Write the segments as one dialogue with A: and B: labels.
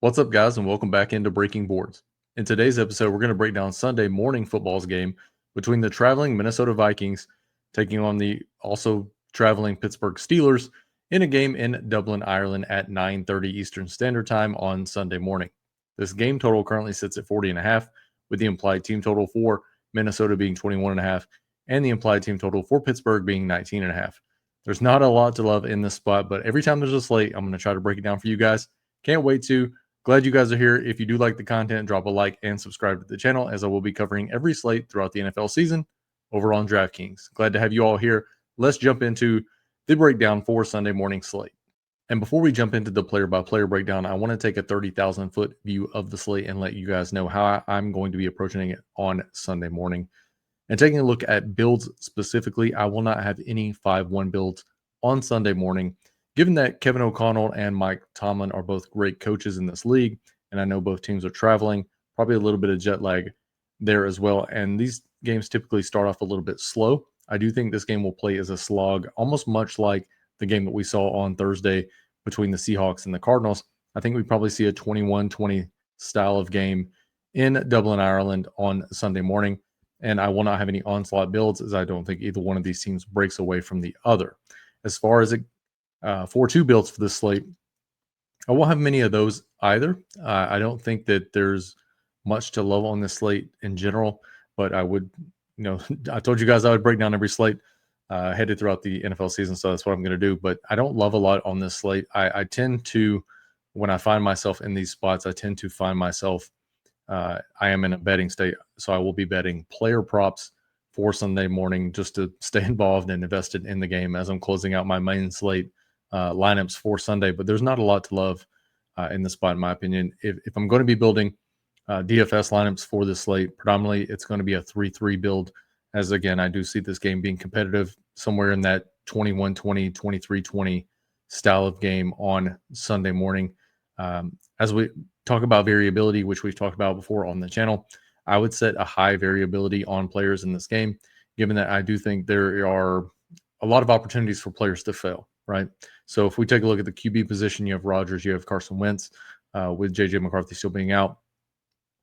A: What's up, guys, and welcome back into Breaking Boards. In today's episode, we're going to break down Sunday morning football's game between the traveling Minnesota Vikings taking on the also traveling Pittsburgh Steelers in a game in Dublin, Ireland at 9:30 Eastern Standard Time on Sunday morning. This game total currently sits at 40.5, with the implied team total for Minnesota being 21.5 and the implied team total for Pittsburgh being 19.5. There's not a lot to love in this spot, but every time there's a slate, I'm going to try to break it down for you guys. Can't wait to. Glad you guys are here. If you do like the content, drop a like and subscribe to the channel, as I will be covering every slate throughout the NFL season over on DraftKings. Glad to have you all here. Let's jump into the breakdown for Sunday morning slate. And before we jump into the player-by-player breakdown, I want to take a 30,000-foot view of the slate and let you guys know how I'm going to be approaching it on Sunday morning. And taking a look at builds specifically, I will not have any 5-1 builds on Sunday morning. Given that Kevin O'Connell and Mike Tomlin are both great coaches in this league, and I know both teams are traveling, probably a little bit of jet lag there as well. And these games typically start off a little bit slow. I do think this game will play as a slog, almost much like the game that we saw on Thursday between the Seahawks and the Cardinals. I think we probably see a 21-20 style of game in Dublin, Ireland on Sunday morning. And I will not have any onslaught builds, as I don't think either one of these teams breaks away from the other. As far as 4-2 builds for this slate, I won't have many of those either. I don't think that there's much to love on this slate in general, but I would, I told you guys I would break down every slate headed throughout the NFL season, so that's what I'm going to do. But I don't love a lot on this slate. I tend to, when I find myself in these spots, I tend to find myself, I am in a betting state, so I will be betting player props for Sunday morning just to stay involved and invested in the game as I'm closing out my main slate lineups for Sunday. But there's not a lot to love in this spot, in my opinion. If I'm going to be building DFS lineups for this slate, predominantly it's going to be a 3-3 build, as again, I do see this game being competitive somewhere in that 21-20, 23-20 style of game on Sunday morning. As we talk about variability, which we've talked about before on the channel, I would set a high variability on players in this game, given that I do think there are a lot of opportunities for players to fail, right? So if we take a look at the QB position, you have Rodgers, you have Carson Wentz, with JJ McCarthy still being out.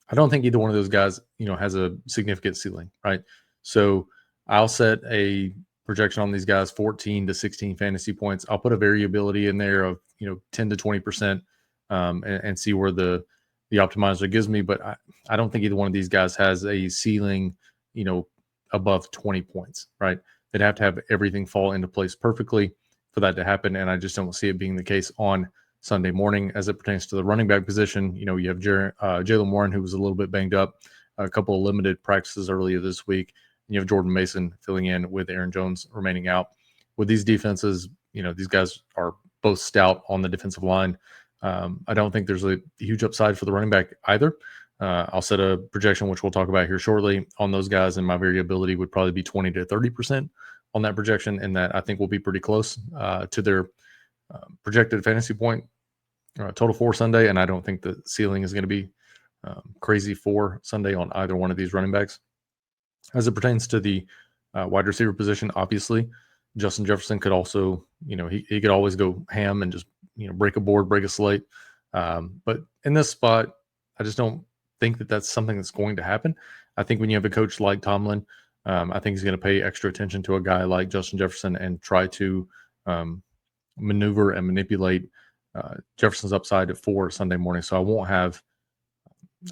A: I don't think either one of those guys, has a significant ceiling, right? So I'll set a projection on these guys, 14 to 16 fantasy points. I'll put a variability in there of 10 to 20%, and see where the optimizer gives me. But I don't think either one of these guys has a ceiling, above 20 points, right? They'd have to have everything fall into place perfectly for that to happen, and I just don't see it being the case on Sunday morning. As it pertains to the running back position, you have Jaylen Warren, who was a little bit banged up, a couple of limited practices earlier this week. And you have Jordan Mason filling in with Aaron Jones remaining out. With these defenses, these guys are both stout on the defensive line. I don't think there's a huge upside for the running back either. I'll set a projection, which we'll talk about here shortly, on those guys, and my variability would probably be 20 to 30% on that projection, and that I think will be pretty close to their projected fantasy point total for Sunday, and I don't think the ceiling is going to be crazy for Sunday on either one of these running backs. As it pertains to the wide receiver position, obviously, Justin Jefferson could also, he could always go ham and just, break a board, break a slate. But in this spot, I just don't think that that's something that's going to happen. I think when you have a coach like Tomlin, I think he's going to pay extra attention to a guy like Justin Jefferson and try to maneuver and manipulate Jefferson's upside for Sunday morning. So I won't have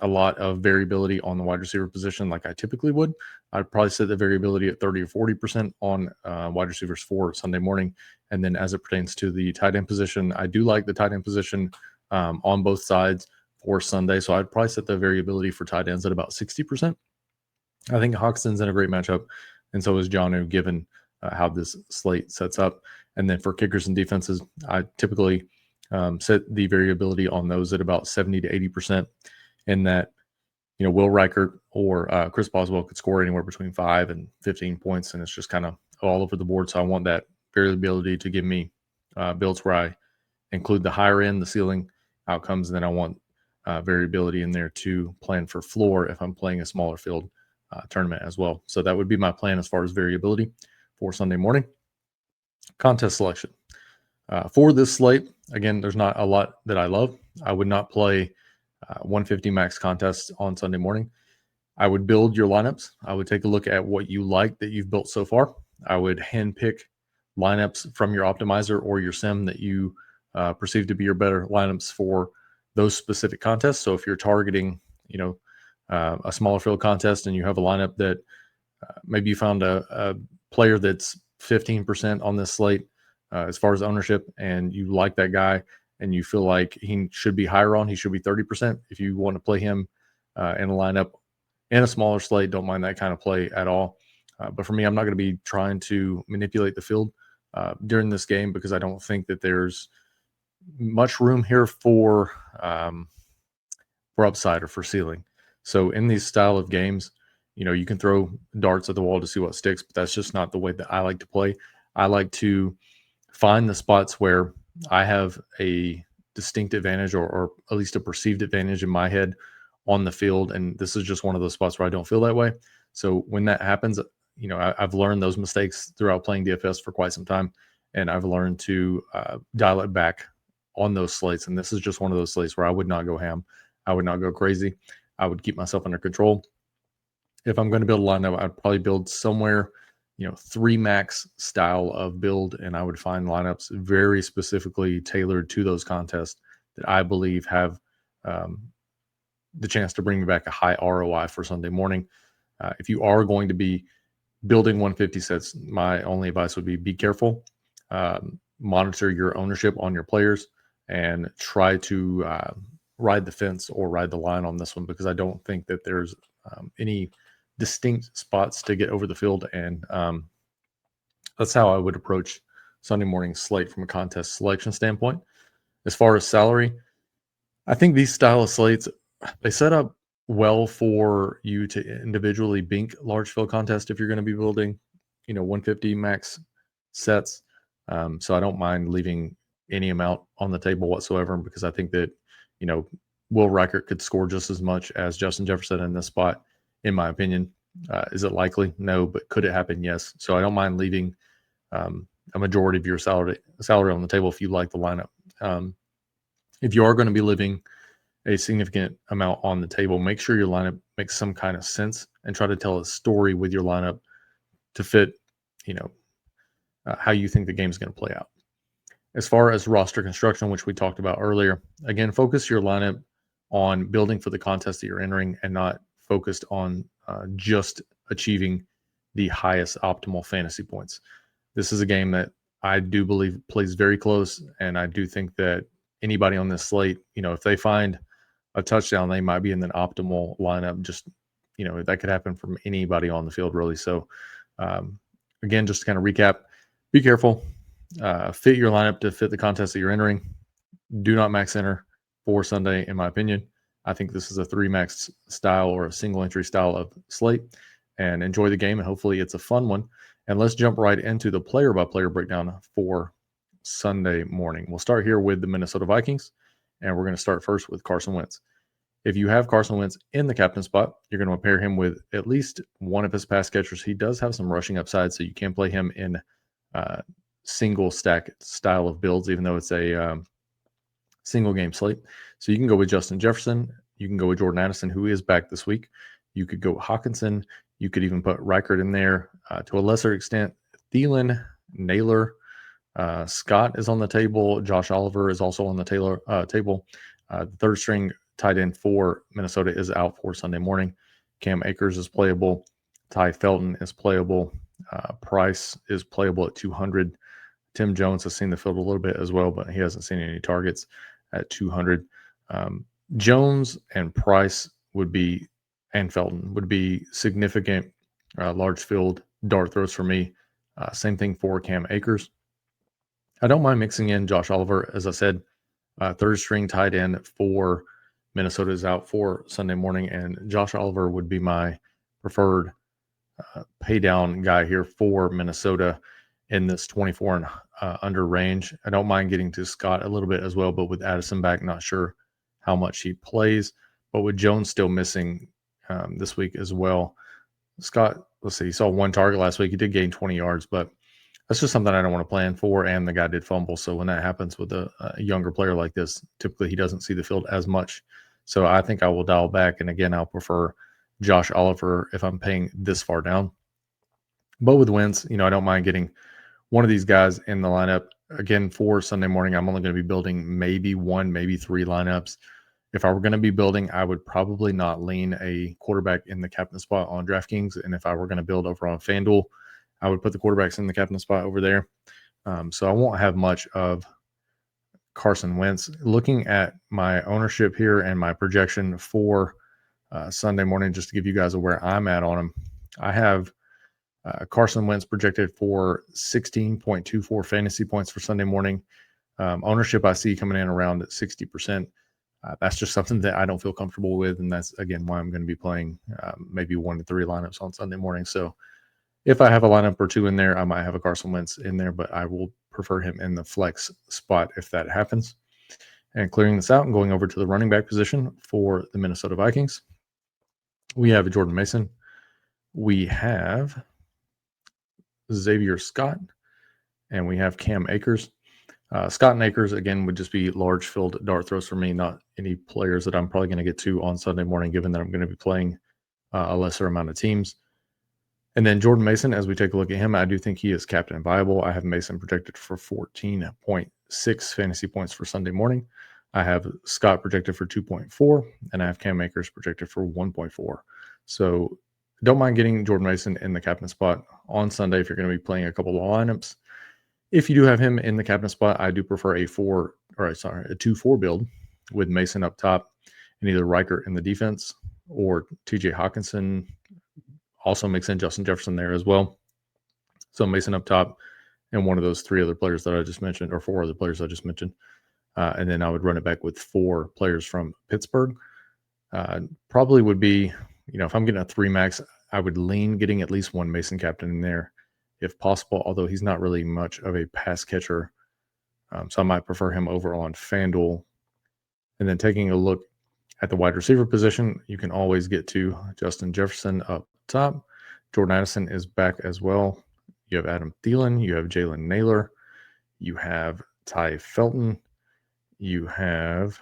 A: a lot of variability on the wide receiver position like I typically would. I'd probably set the variability at 30 or 40% on wide receivers for Sunday morning. And then as it pertains to the tight end position, I do like the tight end position on both sides for Sunday. So I'd probably set the variability for tight ends at about 60%. I think Hoxton's in a great matchup, and so is Jonnu, given how this slate sets up. And then for kickers and defenses, I typically set the variability on those at about 70 to 80%. In that, Will Reichert or Chris Boswell could score anywhere between 5 and 15 points, and it's just kind of all over the board. So I want that variability to give me builds where I include the higher end, the ceiling outcomes, and then I want variability in there to plan for floor if I'm playing a smaller field tournament as well. So that would be my plan as far as variability for Sunday morning. Contest selection. For this slate, again, there's not a lot that I love. I would not play 150 max contests on Sunday morning. I would build your lineups. I would take a look at what you like that you've built so far. I would handpick lineups from your optimizer or your sim that you perceive to be your better lineups for those specific contests. So if you're targeting, a smaller field contest and you have a lineup that maybe you found a player that's 15% on this slate as far as ownership, and you like that guy and you feel like he should be higher on, he should be 30%. If you want to play him in a lineup in a smaller slate, don't mind that kind of play at all. But for me, I'm not going to be trying to manipulate the field during this game because I don't think that there's much room here for upside or for ceiling. So in these style of games, you can throw darts at the wall to see what sticks, but that's just not the way that I like to play. I like to find the spots where I have a distinct advantage or at least a perceived advantage in my head on the field. And this is just one of those spots where I don't feel that way. So when that happens, I've learned those mistakes throughout playing DFS for quite some time. And I've learned to dial it back on those slates. And this is just one of those slates where I would not go ham. I would not go crazy. I would keep myself under control. If I'm going to build a lineup, I'd probably build somewhere, 3 max style of build. And I would find lineups very specifically tailored to those contests that I believe have the chance to bring me back a high ROI for Sunday morning. If you are going to be building 150 sets, my only advice would be careful. Monitor your ownership on your players and try to ride the fence or ride the line on this one, because I don't think that there's any distinct spots to get over the field. And that's how I would approach Sunday morning slate from a contest selection standpoint. As far as salary, I think these style of slates, they set up well for you to individually bink large field contest if you're going to be building, 150 max sets. So I don't mind leaving any amount on the table whatsoever, because I think that, Will Reichert could score just as much as Justin Jefferson in this spot, in my opinion. Is it likely? No, but could it happen? Yes. So I don't mind leaving a majority of your salary on the table if you like the lineup. If you are going to be leaving a significant amount on the table, make sure your lineup makes some kind of sense and try to tell a story with your lineup to fit, how you think the game is going to play out. As far as roster construction, which we talked about earlier, again, focus your lineup on building for the contest that you're entering and not focused on just achieving the highest optimal fantasy points. This is a game that I do believe plays very close, and I do think that anybody on this slate, if they find a touchdown, they might be in an optimal lineup. Just, that could happen from anybody on the field, really. So, again, just to kind of recap, be careful. Fit your lineup to fit the contest that you're entering. Do not max enter for Sunday, in my opinion. I think this is a 3 max style or a single entry style of slate, and enjoy the game. And hopefully it's a fun one. And let's jump right into the player by player breakdown for Sunday morning. We'll start here with the Minnesota Vikings, and we're going to start first with Carson Wentz. If you have Carson Wentz in the captain spot, you're going to pair him with at least one of his pass catchers. He does have some rushing upside, so you can play him in single stack style of builds, even though it's a single game slate. So you can go with Justin Jefferson. You can go with Jordan Addison, who is back this week. You could go Hawkinson. You could even put Reichert in there. To a lesser extent, Thielen, Naylor, Scott is on the table. Josh Oliver is also on the table. The third string tight end for Minnesota is out for Sunday morning. Cam Akers is playable. Ty Felton is playable. Price is playable at 200. Tim Jones has seen the field a little bit as well, but he hasn't seen any targets at 200. Jones and Price and Felton would be significant large field dart throws for me. Same thing for Cam Akers. I don't mind mixing in Josh Oliver. As I said, third string tight end for Minnesota is out for Sunday morning, and Josh Oliver would be my preferred pay down guy here for Minnesota in this 24 and under range. I don't mind getting to Scott a little bit as well, but with Addison back, not sure how much he plays. But with Jones still missing this week as well, Scott, let's see, he saw one target last week. He did gain 20 yards, but that's just something I don't want to plan for. And the guy did fumble. So when that happens with a younger player like this, typically he doesn't see the field as much. So I think I will dial back. And again, I'll prefer Josh Oliver if I'm paying this far down. But with Wentz, I don't mind getting one of these guys in the lineup. Again, for Sunday morning, I'm only going to be building maybe one, maybe three lineups. If I were going to be building, I would probably not lean a quarterback in the captain spot on DraftKings. And if I were going to build over on FanDuel, I would put the quarterbacks in the captain spot over there. So I won't have much of Carson Wentz. Looking at my ownership here and my projection for Sunday morning, just to give you guys where I'm at on him, I have Carson Wentz projected for 16.24 fantasy points for Sunday morning. Ownership I see coming in around 60%. That's just something that I don't feel comfortable with, and that's, again, why I'm going to be playing maybe 1 to 3 lineups on Sunday morning. So if I have a lineup or two in there, I might have a Carson Wentz in there, but I will prefer him in the flex spot if that happens. And clearing this out and going over to the running back position for the Minnesota Vikings, we have Jordan Mason. We have Xavier Scott, and we have Cam Akers. Scott and Akers, again, would just be large field dart throws for me, not any players that I'm probably going to get to on Sunday morning, given that I'm going to be playing a lesser amount of teams. And then Jordan Mason, as we take a look at him, I do think he is captain viable. I have Mason projected for 14.6 fantasy points for Sunday morning. I have Scott projected for 2.4, and I have Cam Akers projected for 1.4. So don't mind getting Jordan Mason in the captain spot on Sunday if you're going to be playing a couple of lineups. If you do have him in the captain spot, I do prefer a 2-4 build with Mason up top and either Reichert in the defense or TJ Hawkinson. Also mix in Justin Jefferson there as well. So Mason up top and one of those 3 other players that I just mentioned, or 4 other players I just mentioned. And then I would run it back with 4 players from Pittsburgh. Probably would be, if I'm getting a 3 max, I would lean getting at least one Mason captain in there if possible, although he's not really much of a pass catcher. So I might prefer him over on FanDuel. And then taking a look at the wide receiver position, you can always get to Justin Jefferson up top. Jordan Addison is back as well. You have Adam Thielen. You have Jalen Naylor. You have Ty Felton. You have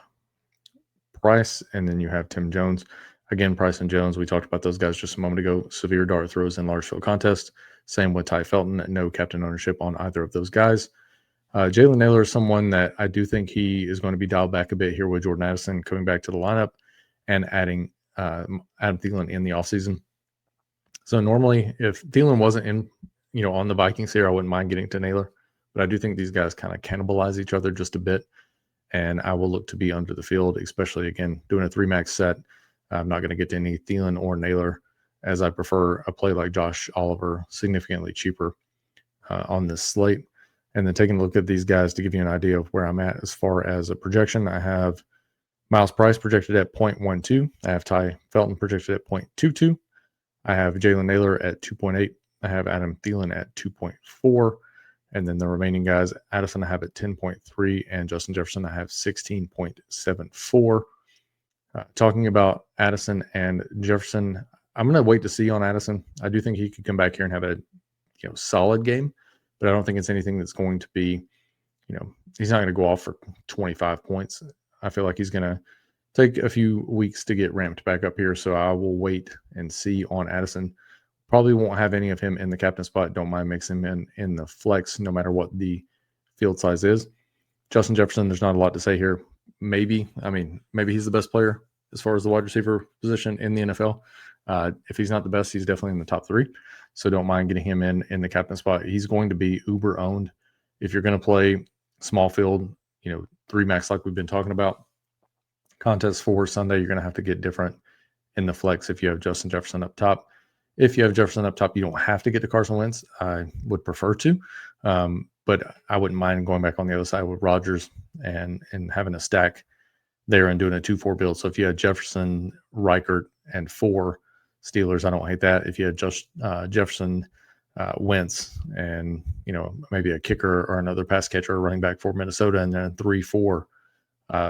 A: Price. And then you have Tim Jones. Again, Price and Jones, we talked about those guys just a moment ago. Severe dart throws in large field contest. Same with Ty Felton. No captain ownership on either of those guys. Jalen Naylor is someone that I do think he is going to be dialed back a bit here with Jordan Addison coming back to the lineup and adding Adam Thielen in the offseason. So normally, if Thielen wasn't in, on the Vikings here, I wouldn't mind getting to Naylor. But I do think these guys kind of cannibalize each other just a bit. And I will look to be under the field, especially, again, doing a 3-max set. I'm not going to get to any Thielen or Naylor, as I prefer a play like Josh Oliver, significantly cheaper on this slate. And then taking a look at these guys to give you an idea of where I'm at as far as a projection, I have Miles Price projected at 0.12. I have Ty Felton projected at 0.22. I have Jalen Naylor at 2.8. I have Adam Thielen at 2.4. And then the remaining guys, Addison I have at 10.3, and Justin Jefferson I have 16.74. Talking about Addison and Jefferson, I'm going to wait to see on Addison. I do think he could come back here and have a solid game, but I don't think it's anything that's going to be, he's not going to go off for 25 points. I feel like he's going to take a few weeks to get ramped back up here, so I will wait and see on Addison. Probably won't have any of him in the captain spot. Don't mind mixing him in the flex, no matter what the field size is. Justin Jefferson, there's not a lot to say here. Maybe he's the best player as far as the wide receiver position in the NFL. If he's not the best, he's definitely in the top 3. So don't mind getting him in the captain spot. He's going to be uber owned. If you're going to play small field, 3 max like we've been talking about, contests for Sunday, you're going to have to get different in the flex if you have Justin Jefferson up top. If you have Jefferson up top, you don't have to get to Carson Wentz. I would prefer to, but I wouldn't mind going back on the other side with Rodgers and having a stack there and doing a 2-4 build. So if you had Jefferson, Reichert, and 4 Steelers, I don't hate that. If you had just Jefferson, Wentz, and maybe a kicker or another pass catcher or running back for Minnesota, and then 3-4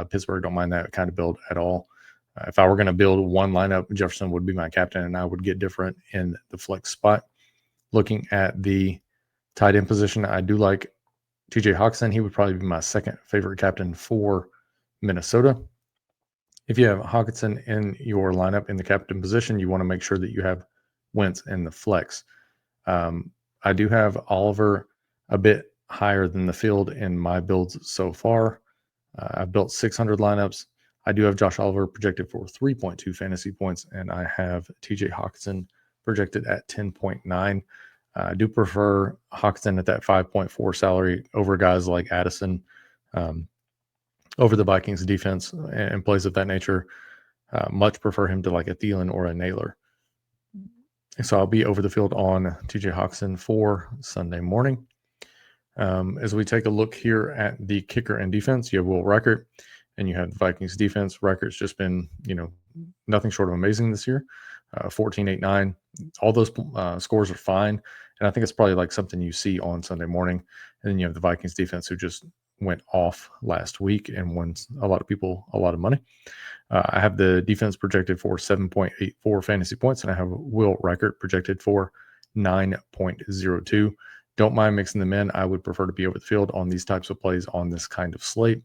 A: Pittsburgh, don't mind that kind of build at all. If I were going to build one lineup, Jefferson would be my captain, and I would get different in the flex spot. Looking at the Tight end position, I do like TJ Hawkinson. He would probably be my second favorite captain for Minnesota. If you have Hawkinson in your lineup in the captain position, you want to make sure that you have Wentz in the flex. I do have Oliver a bit higher than the field in my builds so far. I've built 600 lineups. I do have Josh Oliver projected for 3.2 fantasy points, and I have TJ Hawkinson projected at 10.9. I do prefer Hawkinson at that 5.4 salary over guys like Addison, over the Vikings defense and plays of that nature. Much prefer him to like a Thielen or a Naylor. So I'll be over the field on TJ Hawkinson for Sunday morning. As we take a look here at the kicker and defense, you have Will Reichert and you have the Vikings defense. Reichert's just been, nothing short of amazing this year. 14-8-9. All those scores are fine. And I think it's probably like something you see on Sunday morning. And then you have the Vikings defense who just went off last week and won a lot of people a lot of money. I have the defense projected for 7.84 fantasy points, and I have Will Reichert projected for 9.02. Don't mind mixing them in. I would prefer to be over the field on these types of plays on this kind of slate,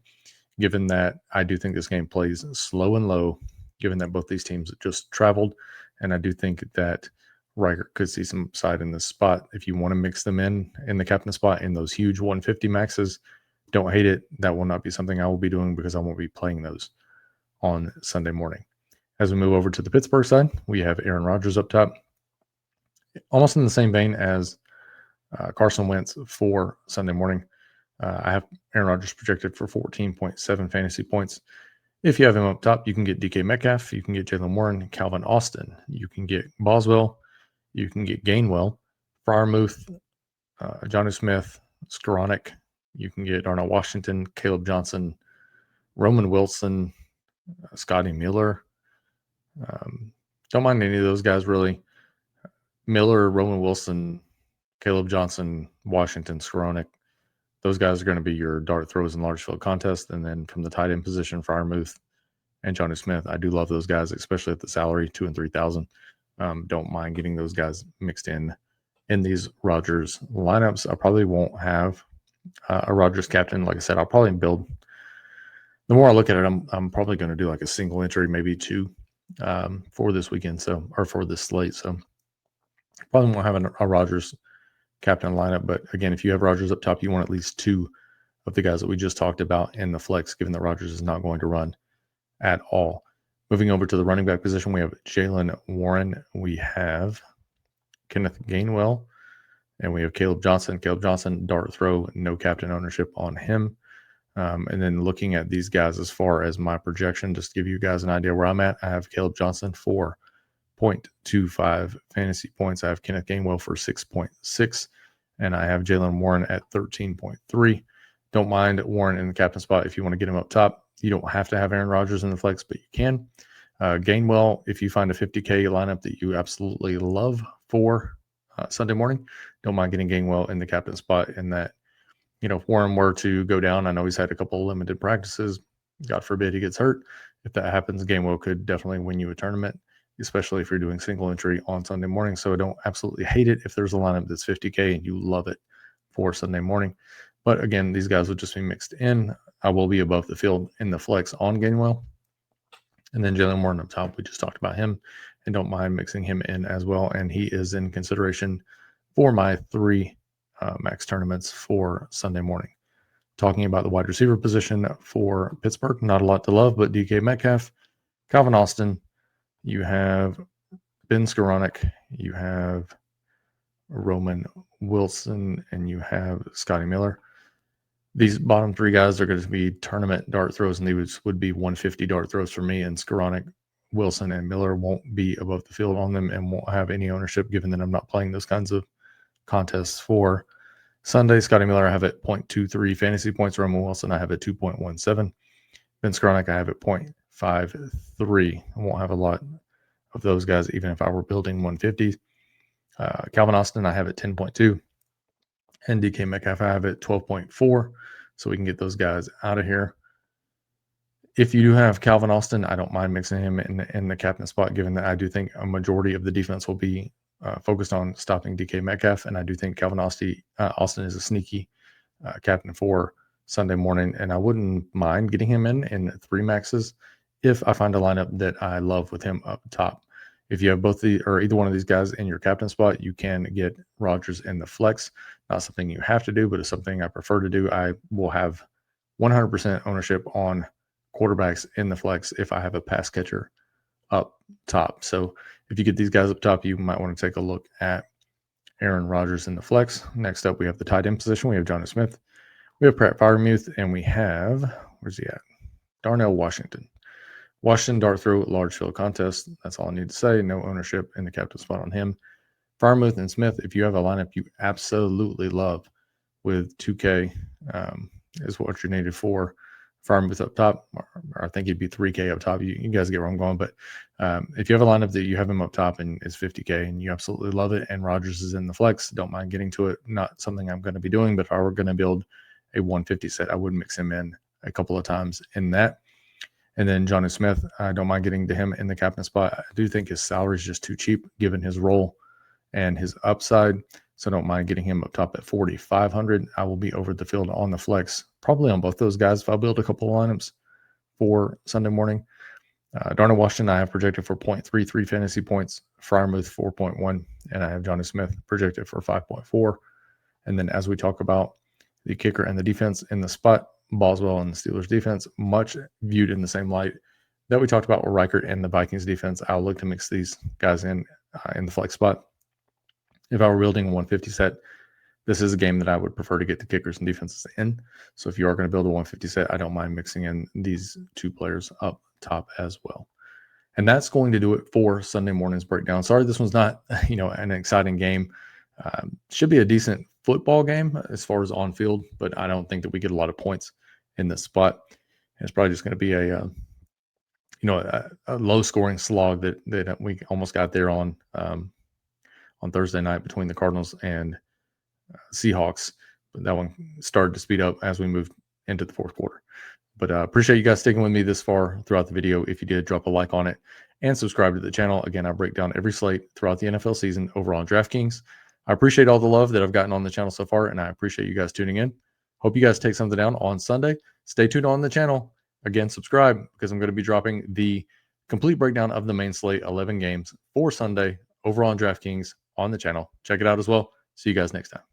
A: given that I do think this game plays slow and low, given that both these teams just traveled. And I do think that Reichert could see some upside in this spot. If you want to mix them in the captain spot in those huge 150 maxes, don't hate it. That will not be something I will be doing because I won't be playing those on Sunday morning. As we move over to the Pittsburgh side, we have Aaron Rodgers up top, almost in the same vein as Carson Wentz for Sunday morning. I have Aaron Rodgers projected for 14.7 fantasy points. If you have him up top, you can get DK Metcalf, you can get Jalen Warren, Calvin Austin, you can get Boswell, you can get Gainwell, Freiermuth, Jonnu Smith, Skoranek, you can get Darnell Washington, Caleb Johnson, Roman Wilson, Scotty Miller. Don't mind any of those guys really. Miller, Roman Wilson, Caleb Johnson, Washington, Skoranek. Those guys are going to be your dart throws in large field contest. And then from the tight end position, Freiermuth and Jonnu Smith, I do love those guys, especially at the salary, 2,000 and 3,000. Don't mind getting those guys mixed in these Rodgers lineups. I probably won't have a Rodgers captain. Like I said, I'll probably build. The more I look at it, I'm probably going to do like a single entry, maybe two for this weekend, or for this slate. So probably won't have a Rodgers captain lineup. But again, if you have Rodgers up top, you want at least two of the guys that we just talked about in the flex, given that Rodgers is not going to run at all. Moving over to the running back position, we have Jalen Warren. We have Kenneth Gainwell. And we have Caleb Johnson. Caleb Johnson, dart throw, no captain ownership on him. And then looking at these guys as far as my projection, just to give you guys an idea where I'm at, I have Caleb Johnson for 0.25 fantasy points. I have Kenneth Gainwell for 6.6, and I have Jalen Warren at 13.3. Don't mind Warren in the captain spot if you want to get him up top. You don't have to have Aaron Rodgers in the flex, but you can. Gainwell, if you find a 50K lineup that you absolutely love for Sunday morning, don't mind getting Gainwell in the captain spot. And that, if Warren were to go down, I know he's had a couple of limited practices. God forbid he gets hurt. If that happens, Gainwell could definitely win you a tournament, especially if you're doing single entry on Sunday morning. So I don't absolutely hate it if there's a lineup that's 50K and you love it for Sunday morning. But again, these guys will just be mixed in. I will be above the field in the flex on Gainwell. And then Jalen Warren up top, we just talked about him, and don't mind mixing him in as well. And he is in consideration for my 3 max tournaments for Sunday morning. Talking about the wide receiver position for Pittsburgh, not a lot to love, but DK Metcalf, Calvin Austin, you have Ben Skoranek, you have Roman Wilson, and you have Scotty Miller. These bottom 3 guys are going to be tournament dart throws, and these would be 150 dart throws for me. And Skoranek, Wilson, and Miller won't be above the field on them and won't have any ownership, given that I'm not playing those kinds of contests for Sunday. Scotty Miller, I have at 0.23 fantasy points. Roman Wilson, I have at 2.17. Ben Skoranek, I have at 0.53. I won't have a lot of those guys, even if I were building 150s. Calvin Austin, I have at 10.2. And DK Metcalf, I have at 12.4. So we can get those guys out of here. If you do have Calvin Austin, I don't mind mixing him in the captain spot, given that I do think a majority of the defense will be focused on stopping DK Metcalf, and I do think Calvin Austin is a sneaky captain for Sunday morning, and I wouldn't mind getting him in 3 maxes if I find a lineup that I love with him up top. If you have either one of these guys in your captain spot, you can get Rodgers in the flex. Not something you have to do, but it's something I prefer to do. I will have 100% ownership on quarterbacks in the flex if I have a pass catcher up top. So if you get these guys up top, you might want to take a look at Aaron Rodgers in the flex. Next up, we have the tight end position. We have Jonnu Smith. We have Pratt Freiermuth, and we have, where's he at? Darnell Washington. Washington dart throw large field contest. That's all I need to say. No ownership in the captain spot on him. Freiermuth and Smith, if you have a lineup you absolutely love with 2K is what you're needed for. Freiermuth up top, or I think he'd be 3K up top. You guys get where I'm going. But if you have a lineup that you have him up top and is 50K and you absolutely love it, and Rodgers is in the flex, don't mind getting to it. Not something I'm going to be doing, but if I were going to build a 150 set, I would mix him in a couple of times in that. And then Jonnu Smith, I don't mind getting to him in the captain spot. I do think his salary is just too cheap given his role and his upside. So I don't mind getting him up top at 4,500. I will be over the field on the flex, probably on both those guys if I build a couple of lineups for Sunday morning. Darnell Washington, I have projected for 0.33 fantasy points. Freiermuth, 4.1. And I have Jonnu Smith projected for 5.4. And then as we talk about the kicker and the defense in the spot, Boswell and the Steelers defense, much viewed in the same light that we talked about with Reichert and the Vikings defense. I'll look to mix these guys in the flex spot. If I were building a 150 set, this is a game that I would prefer to get the kickers and defenses in. So if you are going to build a 150 set, I don't mind mixing in these 2 players up top as well. And that's going to do it for Sunday morning's breakdown. Sorry, this one's not, an exciting game. Should be a decent football game as far as on field, but I don't think that we get a lot of points in this spot. It's probably just going to be a low scoring slog that we almost got there on Thursday night between the Cardinals and Seahawks. But that one started to speed up as we moved into the fourth quarter. But appreciate you guys sticking with me this far throughout the video. If you did, drop a like on it and subscribe to the channel. Again, I break down every slate throughout the NFL season over on DraftKings. I appreciate all the love that I've gotten on the channel so far, and I appreciate you guys tuning in. Hope you guys take something down on Sunday. Stay tuned on the channel. Again, subscribe because I'm going to be dropping the complete breakdown of the main slate, 11 games for Sunday over on DraftKings on the channel. Check it out as well. See you guys next time.